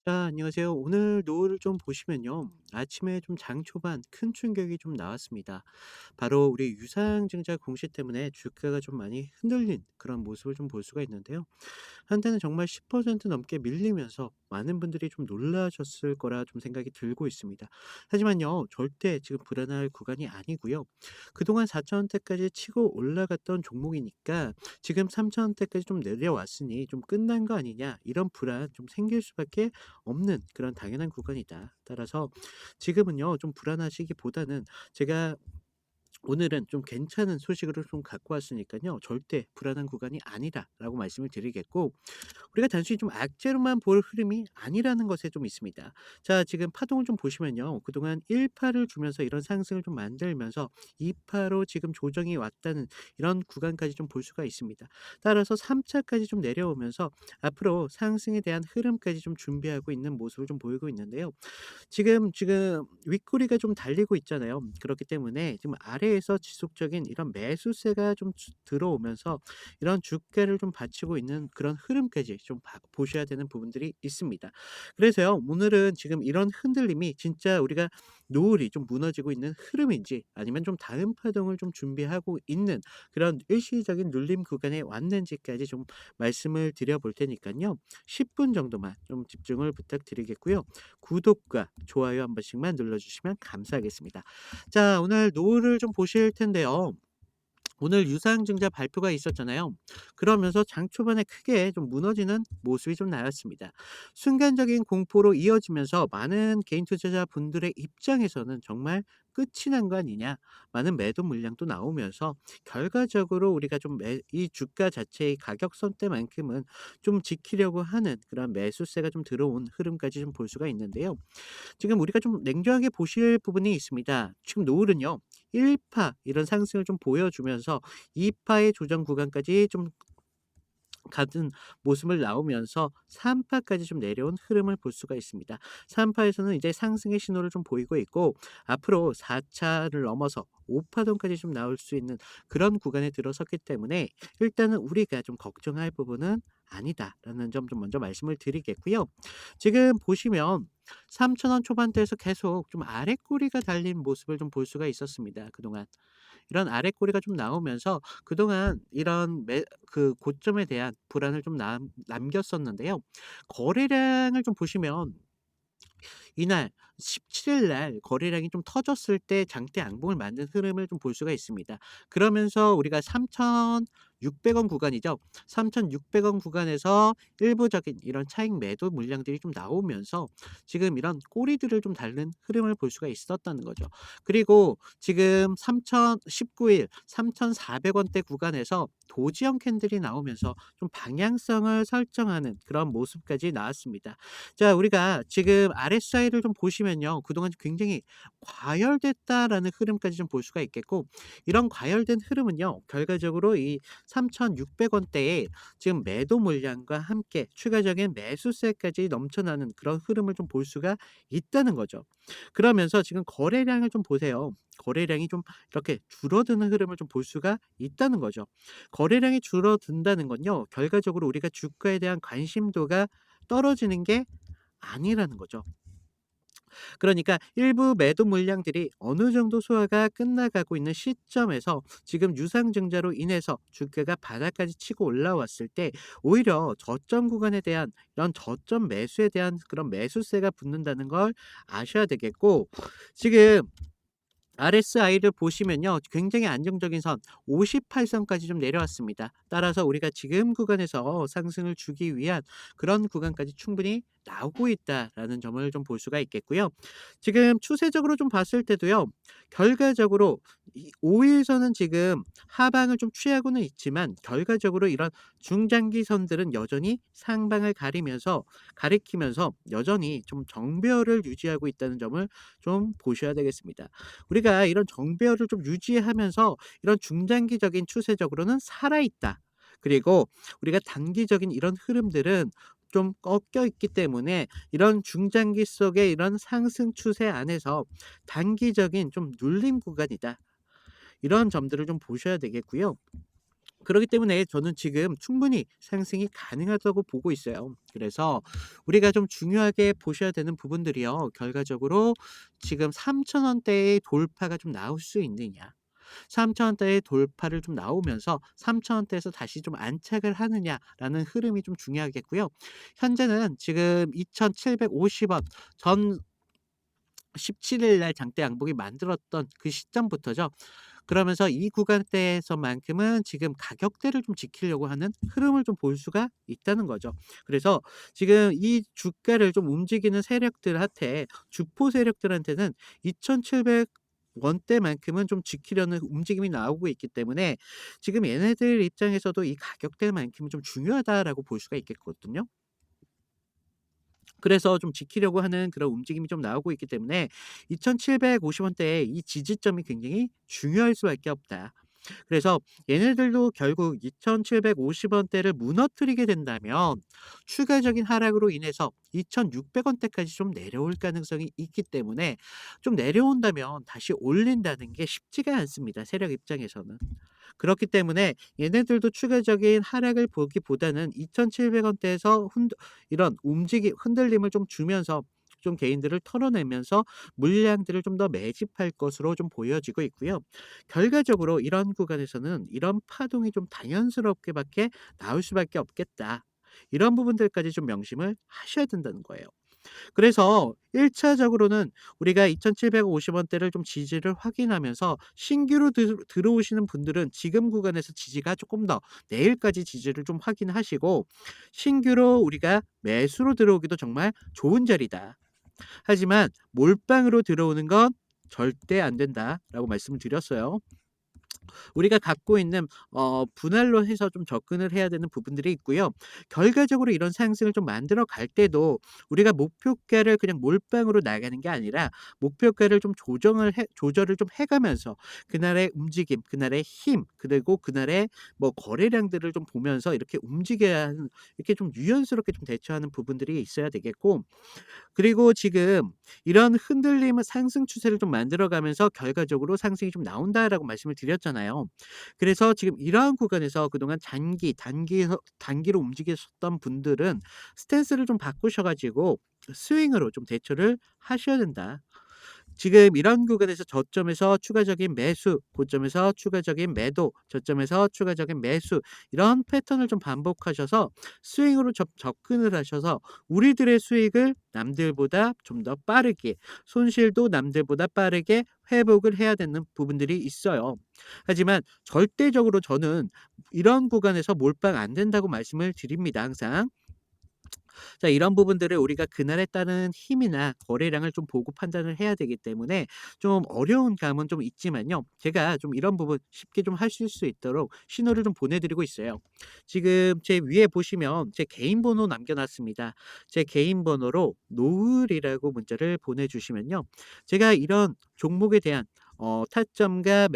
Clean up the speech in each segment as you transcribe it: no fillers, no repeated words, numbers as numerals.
안녕하세요. 오늘 노을을 좀 보시면요. 아침에 좀 장 초반 큰 충격이 좀 나왔습니다. 바로 우리 유상증자 공시 때문에 주가가 좀 많이 흔들린 그런 모습을 좀 볼 수가 있는데요. 한때는 정말 10% 넘게 밀리면서 많은 분들이 좀 놀라셨을 거라 좀 생각이 들고 있습니다. 하지만요, 절대 지금 불안할 구간이 아니고요. 그동안 4,000원대까지 치고 올라갔던 종목이니까 지금 3,000원대까지 좀 내려왔으니 좀 끝난 거 아니냐 이런 불안 좀 생길 수밖에 없는 그런 당연한 구간이다. 따라서 지금은요, 좀 불안하시기보다는 제가 오늘은 좀 괜찮은 소식으로 좀 갖고 왔으니까요, 절대 불안한 구간이 아니다라고 말씀을 드리겠고, 우리가 단순히 좀 악재로만 볼 흐름이 아니라는 것에 좀 있습니다. 자, 지금 파동을 좀 보시면요. 그동안 1파를 주면서 이런 상승을 좀 만들면서 2파로 지금 조정이 왔다는 이런 구간까지 좀 볼 수가 있습니다. 따라서 3차까지 좀 내려오면서 앞으로 상승에 대한 흐름까지 좀 준비하고 있는 모습을 좀 보이고 있는데요. 지금 윗꼬리가 좀 달리고 있잖아요. 그렇기 때문에 지금 아래에서 지속적인 이런 매수세가 좀 들어오면서 이런 주가를 좀 받치고 있는 그런 흐름까지 좀 보셔야 되는 부분들이 있습니다. 그래서요, 오늘은 지금 이런 흔들림이 진짜 우리가 노을이 좀 무너지고 있는 흐름인지 아니면 좀 다음 파동을 좀 준비하고 있는 그런 일시적인 눌림 구간에 왔는지까지 좀 말씀을 드려볼 테니까요. 10분 정도만 좀 집중을 부탁드리겠고요. 구독과 좋아요 한 번씩만 눌러주시면 감사하겠습니다. 자, 오늘 노을을 좀 보실 텐데요. 오늘 유상증자 발표가 있었잖아요. 그러면서 장 초반에 크게 좀 무너지는 모습이 좀 나왔습니다. 순간적인 공포로 이어지면서 많은 개인 투자자분들의 입장에서는 정말 끝이 난 거 아니냐. 많은 매도 물량도 나오면서 결과적으로 우리가 좀 이 주가 자체의 가격선대만큼은 좀 지키려고 하는 그런 매수세가 좀 들어온 흐름까지 좀 볼 수가 있는데요. 지금 우리가 좀 냉정하게 보실 부분이 있습니다. 지금 노을은요, 1파 이런 상승을 좀 보여주면서 2파의 조정 구간까지 좀 같은 모습을 나오면서 3파까지 좀 내려온 흐름을 볼 수가 있습니다. 3파에서는 이제 상승의 신호를 좀 보이고 있고, 앞으로 4차를 넘어서 5파동까지 좀 나올 수 있는 그런 구간에 들어섰기 때문에 일단은 우리가 좀 걱정할 부분은 아니다라는 점 좀 먼저 말씀을 드리겠고요. 지금 보시면 3,000원 초반대에서 계속 좀 아래 꼬리가 달린 모습을 좀 볼 수가 있었습니다. 그동안. 이런 아래 꼬리가 좀 나오면서 그동안 이런 그 고점에 대한 불안을 좀 남겼었는데요. 거래량을 좀 보시면 이날 17일 날 거래량이 좀 터졌을 때 장대 양봉을 만든 흐름을 좀 볼 수가 있습니다. 그러면서 우리가 3,600원 구간이죠. 3,600원 구간에서 일부적인 이런 차익 매도 물량들이 좀 나오면서 지금 이런 꼬리들을 좀 달는 흐름을 볼 수가 있었다는 거죠. 그리고 지금 3,019일 3,400 원대 구간에서 도지형 캔들이 나오면서 좀 방향성을 설정하는 그런 모습까지 나왔습니다. 자, 우리가 지금 RSI를 좀 보시면요, 그동안 굉장히 과열됐다라는 흐름까지 좀 볼 수가 있겠고, 이런 과열된 흐름은요, 결과적으로 이 3,600 원대에 지금 매도 물량과 함께 추가적인 매수세까지 넘쳐나는 그런 흐름을 좀 볼 수가 있다는 거죠. 그러면서 지금 거래량을 좀 보세요. 거래량이 좀 이렇게 줄어드는 흐름을 좀 볼 수가 있다는 거죠. 거래량이 줄어든다는 건요, 결과적으로 우리가 주가에 대한 관심도가 떨어지는 게 아니라는 거죠. 그러니까 일부 매도 물량들이 어느 정도 소화가 끝나가고 있는 시점에서 지금 유상증자로 인해서 주가가 바닥까지 치고 올라왔을 때 오히려 저점 구간에 대한 이런 저점 매수에 대한 그런 매수세가 붙는다는 걸 아셔야 되겠고, 지금 RSI를 보시면요, 굉장히 안정적인 선 58선까지 좀 내려왔습니다. 따라서 우리가 지금 구간에서 상승을 주기 위한 그런 구간까지 충분히 나오고 있다라는 점을 좀 볼 수가 있겠고요. 지금 추세적으로 좀 봤을 때도요, 결과적으로 5일선은 지금 하방을 좀 취하고는 있지만 결과적으로 이런 중장기 선들은 여전히 상방을 가리키면서 여전히 좀 정배열을 유지하고 있다는 점을 좀 보셔야 되겠습니다. 우리가 이런 정배열을 좀 유지하면서 이런 중장기적인 추세적으로는 살아있다. 그리고 우리가 단기적인 이런 흐름들은 좀 꺾여 있기 때문에 이런 중장기 속의 이런 상승 추세 안에서 단기적인 좀 눌림 구간이다. 이런 점들을 좀 보셔야 되겠고요. 그렇기 때문에 저는 지금 충분히 상승이 가능하다고 보고 있어요. 그래서 우리가 좀 중요하게 보셔야 되는 부분들이요. 결과적으로 지금 3천 원대의 돌파가 좀 나올 수 있느냐. 3천 원대의 돌파를 좀 나오면서 3천 원대에서 다시 좀 안착을 하느냐라는 흐름이 좀 중요하겠고요. 현재는 지금 2,750원 전 17일 날 장대 양봉이 만들었던 그 시점부터죠. 그러면서 이 구간대에서만큼은 지금 가격대를 좀 지키려고 하는 흐름을 좀 볼 수가 있다는 거죠. 그래서 지금 이 주가를 좀 움직이는 세력들한테 주포 세력들한테는 2,700 원대만큼은 좀 지키려는 움직임이 나오고 있기 때문에 지금 얘네들 입장에서도 이 가격대만큼은 좀 중요하다라고 볼 수가 있겠거든요. 그래서 좀 지키려고 하는 그런 움직임이 좀 나오고 있기 때문에 2,750 원대의 이 지지점이 굉장히 중요할 수밖에 없다. 그래서 얘네들도 결국 2,750 원대를 무너뜨리게 된다면 추가적인 하락으로 인해서 2,600 원대까지 좀 내려올 가능성이 있기 때문에 좀 내려온다면 다시 올린다는 게 쉽지가 않습니다, 세력 입장에서는. 그렇기 때문에 얘네들도 추가적인 하락을 보기보다는 2,700 원대에서 이런 움직임 흔들림을 좀 주면서 좀 개인들을 털어내면서 물량들을 좀 더 매집할 것으로 좀 보여지고 있고요. 결과적으로 이런 구간에서는 이런 파동이 좀 당연스럽게 밖에 나올 수밖에 없겠다. 이런 부분들까지 좀 명심을 하셔야 된다는 거예요. 그래서 1 차적으로는 우리가 2,750 원대를 좀 지지를 확인하면서 신규로 들어오시는 분들은 지금 구간에서 지지가 조금 더 내일까지 지지를 좀 확인하시고 신규로 우리가 매수로 들어오기도 정말 좋은 자리다. 하지만 몰빵으로 들어오는 건 절대 안 된다라고 말씀을 드렸어요. 우리가 갖고 있는 분할로 해서 좀 접근을 해야 되는 부분들이 있고요. 결과적으로 이런 상승을 좀 만들어 갈 때도 우리가 목표가를 그냥 몰빵으로 나가는 게 아니라 목표가를 좀 조절을 좀 해 가면서 그날의 움직임, 그날의 힘, 그리고 그날의 뭐 거래량들을 좀 보면서 이렇게 움직여야 하는 이렇게 좀 유연스럽게 좀 대처하는 부분들이 있어야 되겠고 그리고 지금 이런 흔들림을 상승 추세를 좀 만들어 가면서 결과적으로 상승이 좀 나온다라고 말씀을 드렸잖아요. 그래서 지금 이러한 구간에서 그동안 단기로 움직이셨던 분들은 스탠스를 좀 바꾸셔 가지고 스윙으로 좀 대처를 하셔야 된다. 지금 이런 구간에서 저점에서 추가적인 매수, 고점에서 추가적인 매도, 저점에서 추가적인 매수 이런 패턴을 좀 반복하셔서 스윙으로 접근을 하셔서 우리들의 수익을 남들보다 좀 더 빠르게 손실도 남들보다 빠르게 회복을 해야 되는 부분들이 있어요. 하지만 절대적으로 저는 이런 구간에서 몰빵 안 된다고 말씀을 드립니다, 항상. 자 이런 부분들을 우리가 그날에 따른 힘이나 거래량을 좀 보고 판단을 해야 되기 때문에 좀 어려운 감은 좀 있지만요. 제가 좀 이런 부분 쉽게 좀 하실 수 있도록 신호를 좀 보내 드리고 있어요. 지금 제 위에 보시면 제 개인 번호 남겨 놨습니다. 제 개인 번호로 노을이라고 문자를 보내 주시면요. 제가 이런 종목에 대한 타점과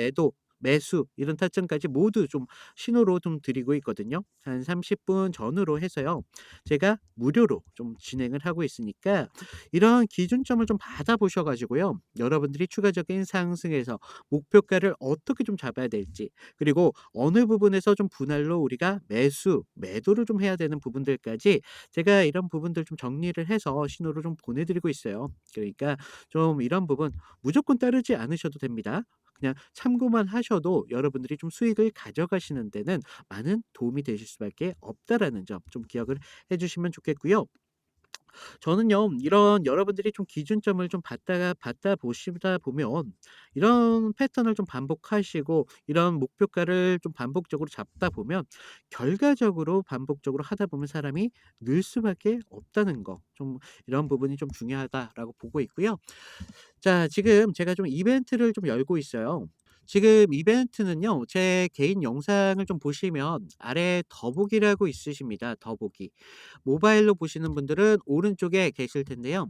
매수 이런 타점까지 모두 좀 신호로 좀 드리고 있거든요. 한 30분 전후로 해서요. 제가 무료로 좀 진행을 하고 있으니까 이런 기준점을 좀 받아 보셔 가지고요. 여러분들이 추가적인 상승에서 목표가를 어떻게 좀 잡아야 될지 그리고 어느 부분에서 좀 분할로 우리가 매도를 좀 해야 되는 부분들까지 제가 이런 부분들 좀 정리를 해서 신호를 좀 보내 드리고 있어요. 그러니까 좀 이런 부분 무조건 따르지 않으셔도 됩니다. 그냥 참고만 하셔도 여러분들이 좀 수익을 가져가시는 데는 많은 도움이 되실 수밖에 없다라는 점 좀 기억을 해 주시면 좋겠고요. 저는요. 이런 여러분들이 좀 기준점을 좀 받다 보시다 보면 이런 패턴을 좀 반복하시고 이런 목표가를 좀 반복적으로 잡다 보면 결과적으로 반복적으로 하다 보면 사람이 늘 수밖에 없다는 거 좀 이런 부분이 좀 중요하다라고 보고 있고요. 자 지금 제가 좀 이벤트를 좀 열고 있어요. 지금 이벤트는요. 제 개인 영상을 좀 보시면 아래 더보기라고 있으십니다. 더보기. 모바일로 보시는 분들은 오른쪽에 계실 텐데요.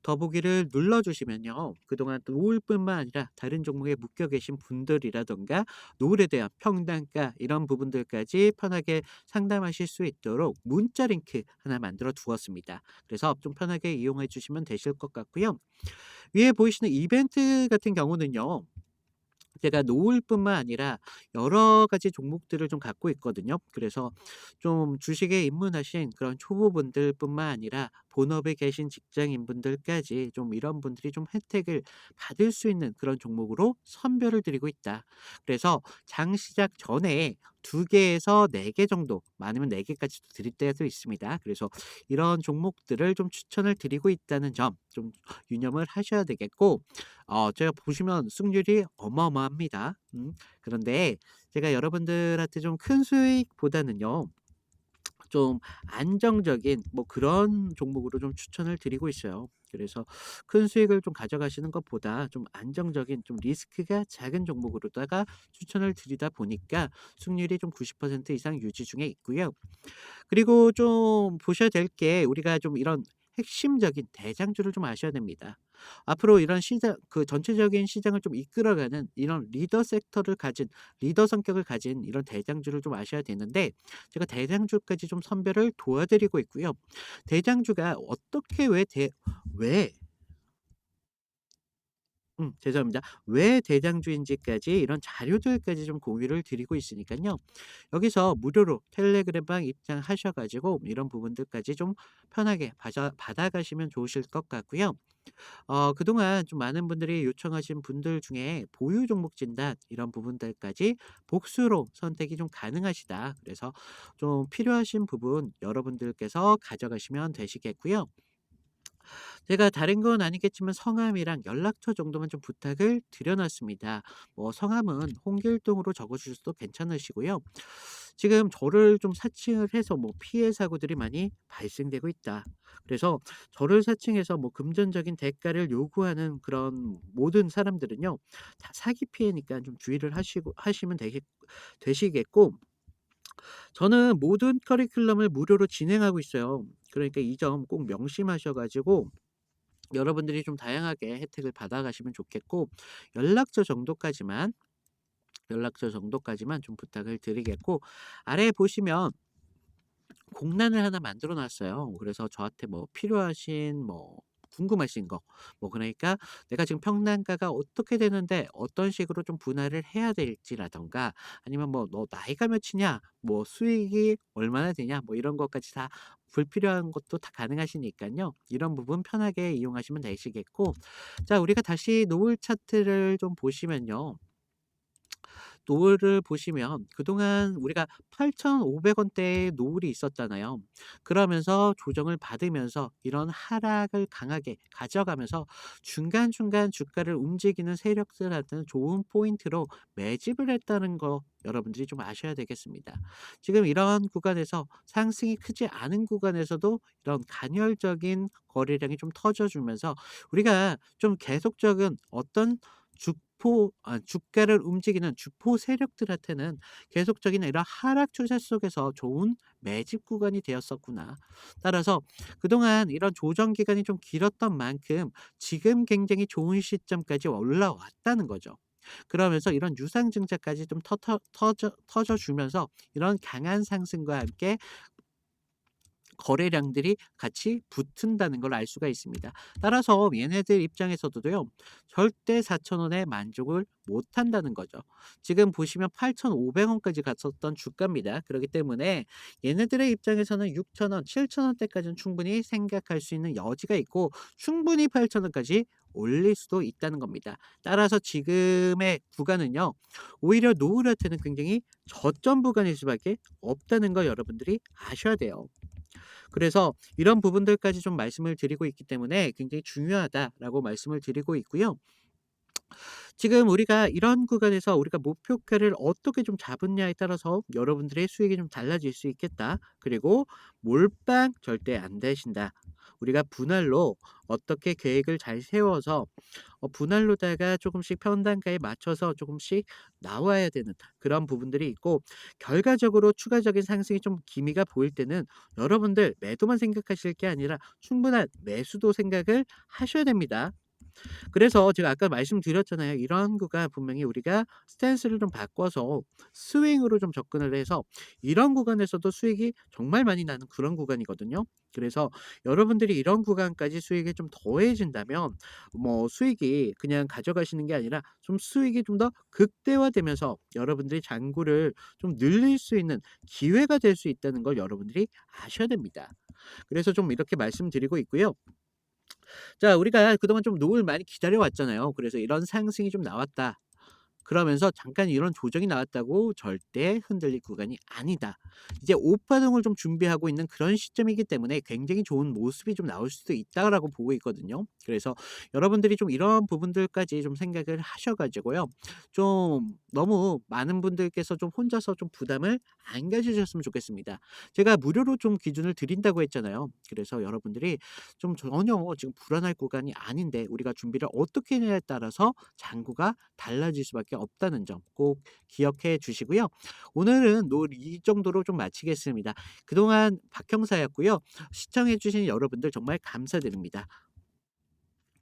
더보기를 눌러주시면요. 그동안 또 노을뿐만 아니라 다른 종목에 묶여 계신 분들이라던가 노을에 대한 평단가 이런 부분들까지 편하게 상담하실 수 있도록 문자 링크 하나 만들어 두었습니다. 그래서 좀 편하게 이용해 주시면 되실 것 같고요. 위에 보이시는 이벤트 같은 경우는요. 제가 노을뿐만 아니라 여러 가지 종목들을 좀 갖고 있거든요. 그래서 좀 주식에 입문하신 그런 초보분들뿐만 아니라 본업에 계신 직장인분들까지 좀 이런 분들이 좀 혜택을 받을 수 있는 그런 종목으로 선별을 드리고 있다. 그래서 장 시작 전에 2 개에서 4개 정도, 많으면 4 개까지도 드릴 때도 있습니다. 그래서 이런 종목들을 좀 추천을 드리고 있다는 점 좀 유념을 하셔야 되겠고, 제가 보시면 승률이 어마어마합니다. 그런데 제가 여러분들한테 좀 큰 수익보다는요, 좀 안정적인 뭐 그런 종목으로 좀 추천을 드리고 있어요. 그래서 큰 수익을 좀 가져가시는 것보다 좀 안정적인, 좀 리스크가 작은 종목으로다가 추천을 드리다 보니까 승률이 좀 90% 이상 유지 중에 있고요. 그리고 좀 보셔야 될 게, 우리가 좀 이런 핵심적인 대장주를 좀 아셔야 됩니다. 앞으로 이런 시장, 그 전체적인 시장을 좀 이끌어가는 이런 리더 섹터를 가진, 리더 성격을 가진 이런 대장주를 좀 아셔야 되는데, 제가 대장주까지 좀 선별을 도와드리고 있고요. 대장주가 어떻게, 왜 죄송합니다. 왜 대장주인지까지 이런 자료들까지 좀 공유를 드리고 있으니깐요. 여기서 무료로 텔레그램방 입장하셔 가지고 이런 부분들까지 좀 편하게 받아가시면 좋으실 것 같고요. 그동안 좀 많은 분들이 요청하신 분들 중에 보유 종목 진단 이런 부분들까지 복수로 선택이 좀 가능하시다. 그래서 좀 필요하신 부분 여러분들께서 가져가시면 되시겠고요. 제가 다른 건 아니겠지만 성함이랑 연락처 정도만 좀 부탁을 드려 놨습니다. 뭐 성함은 홍길동으로 적어 주셔도 괜찮으시고요. 지금 저를 좀 사칭을 해서 뭐 피해 사고들이 많이 발생되고 있다. 그래서 저를 사칭해서 뭐 금전적인 대가를 요구하는 그런 모든 사람들은요, 다 사기 피해니까 좀 주의를 하시면 되시겠고, 저는 모든 커리큘럼을 무료로 진행하고 있어요. 그러니까 이 점 꼭 명심하셔 가지고 여러분들이 좀 다양하게 혜택을 받아가시면 좋겠고, 연락처 정도까지만 연락처 정도까지만 좀 부탁을 드리겠고, 아래에 보시면 공란을 하나 만들어 놨어요. 그래서 저한테 뭐 필요하신 뭐 궁금하신 거, 뭐 그러니까 내가 지금 평단가가 어떻게 되는데 어떤 식으로 좀 분할을 해야 될지라든가, 아니면 뭐 "너 나이가 몇이냐?", 뭐 "수익이 얼마나 되냐?", 뭐 이런 것까지 다, 불필요한 것도 다 가능하시니깐요. 이런 부분 편하게 이용하시면 되시겠고, 자, 우리가 다시 노을 차트를 좀 보시면요. 노을을 보시면 그동안 우리가 8,500 원대의 노을이 있었잖아요. 그러면서 조정을 받으면서 이런 하락을 강하게 가져가면서 중간중간 주가를 움직이는 세력들한테는 좋은 포인트로 매집을 했다는 거 여러분들이 좀 아셔야 되겠습니다. 지금 이런 구간에서 상승이 크지 않은 구간에서도 이런 간헐적인 거래량이 좀 터져주면서 우리가 좀 계속적인 어떤 주가를 움직이는 주포 세력들한테는 계속적인 이런 하락 추세 속에서 좋은 매집 구간이 되었었구나. 따라서 그동안 이런 조정 기간이 좀 길었던 만큼 지금 굉장히 좋은 시점까지 올라왔다는 거죠. 그러면서 이런 유상증자까지 좀 터져 주면서 이런 강한 상승과 함께 거래량들이 같이 붙은다는 걸 알 수가 있습니다. 따라서 얘네들 입장에서도요, 절대 4천 원에 만족을 못 한다는 거죠. 지금 보시면 8,500 원까지 갔었던 주가입니다. 그렇기 때문에 얘네들의 입장에서는 6천 원, 7천 원대까지는 충분히 생각할 수 있는 여지가 있고, 충분히 8천 원까지 올릴 수도 있다는 겁니다. 따라서 지금의 구간은요, 오히려 노후한테는 굉장히 저점 구간일 수밖에 없다는 거 여러분들이 아셔야 돼요. 그래서 이런 부분들까지 좀 말씀을 드리고 있기 때문에 굉장히 중요하다라고 말씀을 드리고 있고요. 지금 우리가 이런 구간에서 우리가 목표가를 어떻게 좀 잡았냐에 따라서 여러분들의 수익이 좀 달라질 수 있겠다. 그리고 몰빵 절대 안 되신다. 우리가 분할로 어떻게 계획을 잘 세워서 분할로다가 조금씩 편단가에 맞춰서 조금씩 나와야 되는 그런 부분들이 있고, 결과적으로 추가적인 상승이 좀 기미가 보일 때는 여러분들 매도만 생각하실 게 아니라 충분한 매수도 생각을 하셔야 됩니다. 그래서 제가 아까 말씀드렸잖아요. 이런 구간 분명히 우리가 스탠스를 좀 바꿔서 스윙으로 좀 접근을 해서 이런 구간에서도 수익이 정말 많이 나는 그런 구간이거든요. 그래서 여러분들이 이런 구간까지 수익이 좀 더해진다면 뭐 수익이 그냥 가져가시는 게 아니라 좀 수익이 좀 더 극대화되면서 여러분들이 잔고를 좀 늘릴 수 있는 기회가 될 수 있다는 걸 여러분들이 아셔야 됩니다. 그래서 좀 이렇게 말씀드리고 있고요. 자, 우리가 그동안 좀 노을 많이 기다려 왔잖아요. 그래서 이런 상승이 좀 나왔다. 그러면서 잠깐 이런 조정이 나왔다고 절대 흔들릴 구간이 아니다. 이제 오파동을 좀 준비하고 있는 그런 시점이기 때문에 굉장히 좋은 모습이 좀 나올 수도 있다라고 보고 있거든요. 그래서 여러분들이 좀 이런 부분들까지 좀 생각을 하셔 가지고요. 좀 너무 많은 분들께서 좀 혼자서 좀 부담을 안 가지셨으면 좋겠습니다. 제가 무료로 좀 기준을 드린다고 했잖아요. 그래서 여러분들이 좀 전혀 지금 불안할 구간이 아닌데 우리가 준비를 어떻게 해냐에 따라서 장구가 달라질 수밖에 없다는 점 꼭 기억해 주시고요. 오늘은 이 정도로 좀 마치겠습니다. 그동안 박 형사였고요. 시청해 주신 여러분들 정말 감사드립니다.